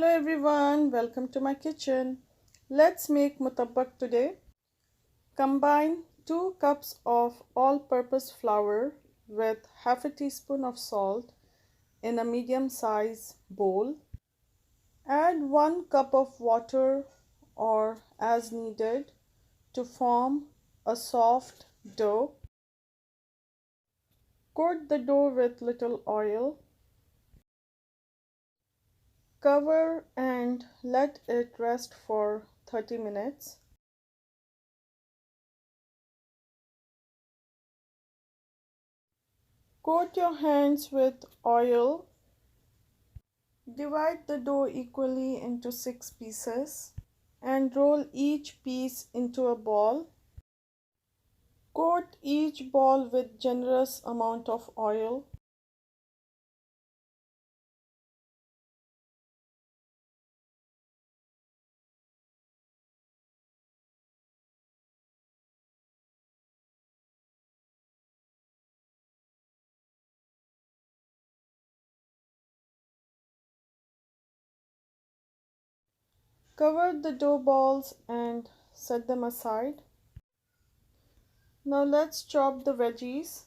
Hello everyone, welcome to my kitchen. Let's make mutabbaq today. Combine 2 cups of all-purpose flour with half a teaspoon of salt in a medium-size bowl. Add 1 cup of water or as needed to form a soft dough. Coat the dough with little oil. Cover and let it rest for 30 minutes. Coat your hands with oil. Divide the dough equally into 6 pieces and roll each piece into a ball. Coat each ball with generous amount of oil. Cover the dough balls and set them aside. Now let's chop the veggies.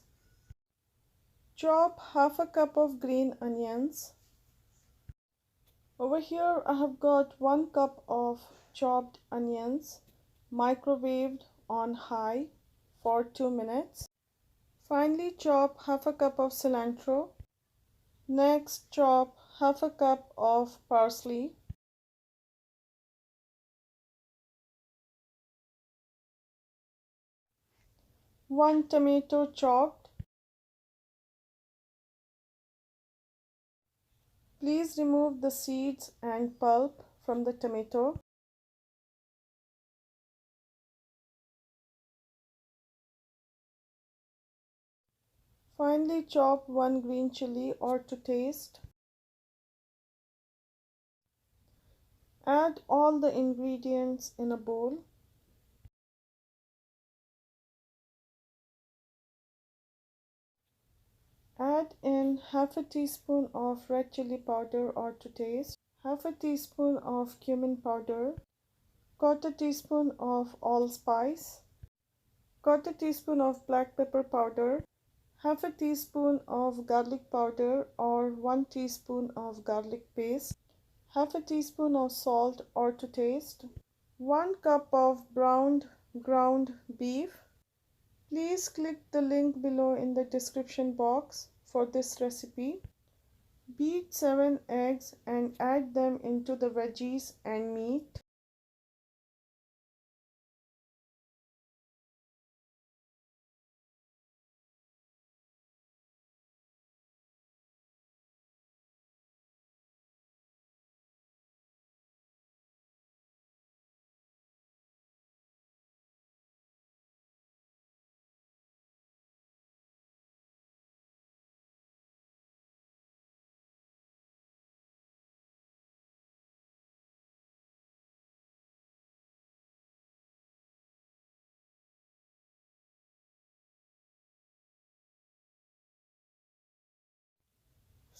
Chop half a cup of green onions. Over here I have got 1 cup of chopped onions, microwaved on high for 2 minutes. Finally chop half a cup of cilantro. Next chop half a cup of parsley. One tomato chopped. Please remove the seeds and pulp from the tomato. Finally chop 1 green chili or to taste. Add all the ingredients in a bowl. Add in half a teaspoon of red chili powder or to taste, half a teaspoon of cumin powder, quarter teaspoon of allspice, quarter teaspoon of black pepper powder, half a teaspoon of garlic powder or 1 teaspoon of garlic paste, half a teaspoon of salt or to taste, 1 cup of browned ground beef. Please click the link below in the description box for this recipe. Beat 7 eggs and add them into the veggies and meat.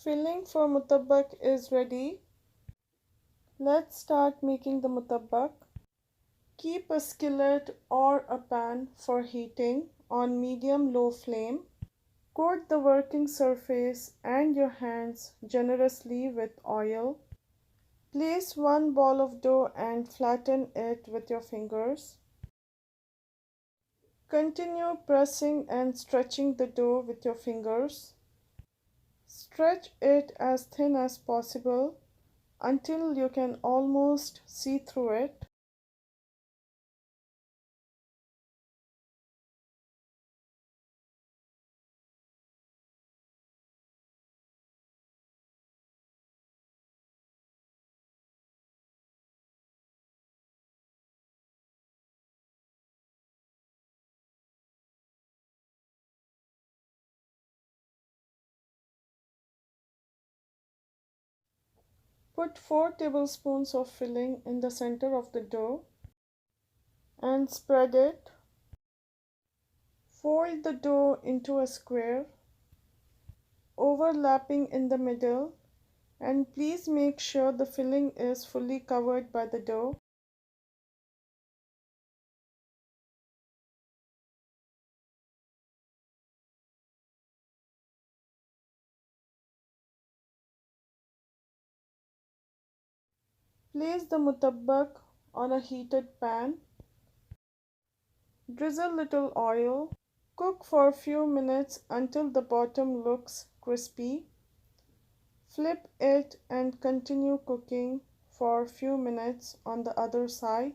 Filling for mutabbaq is ready. Let's start making the mutabbaq. Keep a skillet or a pan for heating on medium-low flame. Coat the working surface and your hands generously with oil. Place 1 ball of dough and flatten it with your fingers. Continue pressing and stretching the dough with your fingers. Stretch it as thin as possible until you can almost see through it. Put 4 tablespoons of filling in the center of the dough and spread it. Fold the dough into a square, overlapping in the middle And please make sure the filling is fully covered by the dough. Place the mutabbaq on a heated pan. Drizzle little oil. Cook for a few minutes until the bottom looks crispy. Flip it and continue cooking for a few minutes on the other side.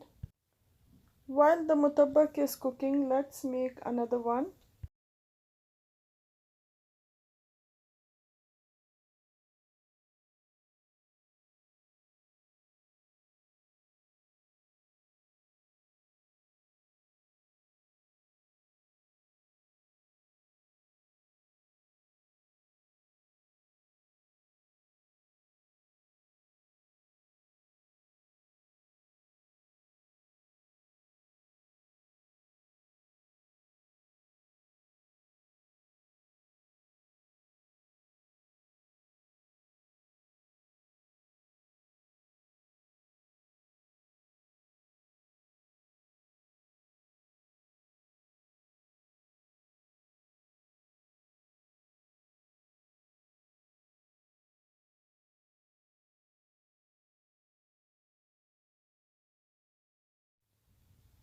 While the mutabbaq is cooking, let's make another one.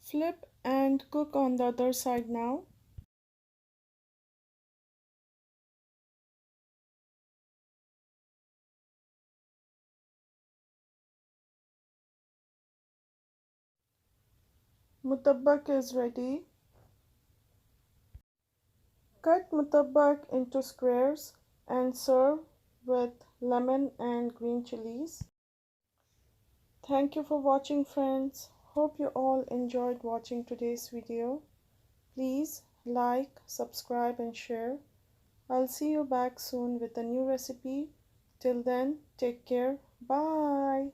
Flip and cook on the other side now. Mutabbaq is ready. Cut mutabbaq into squares and serve with lemon and green chilies. Thank you for watching, friends. Hope you all enjoyed watching today's video. Please like, subscribe and share. I'll see you back soon with a new recipe. Till then, take care. Bye.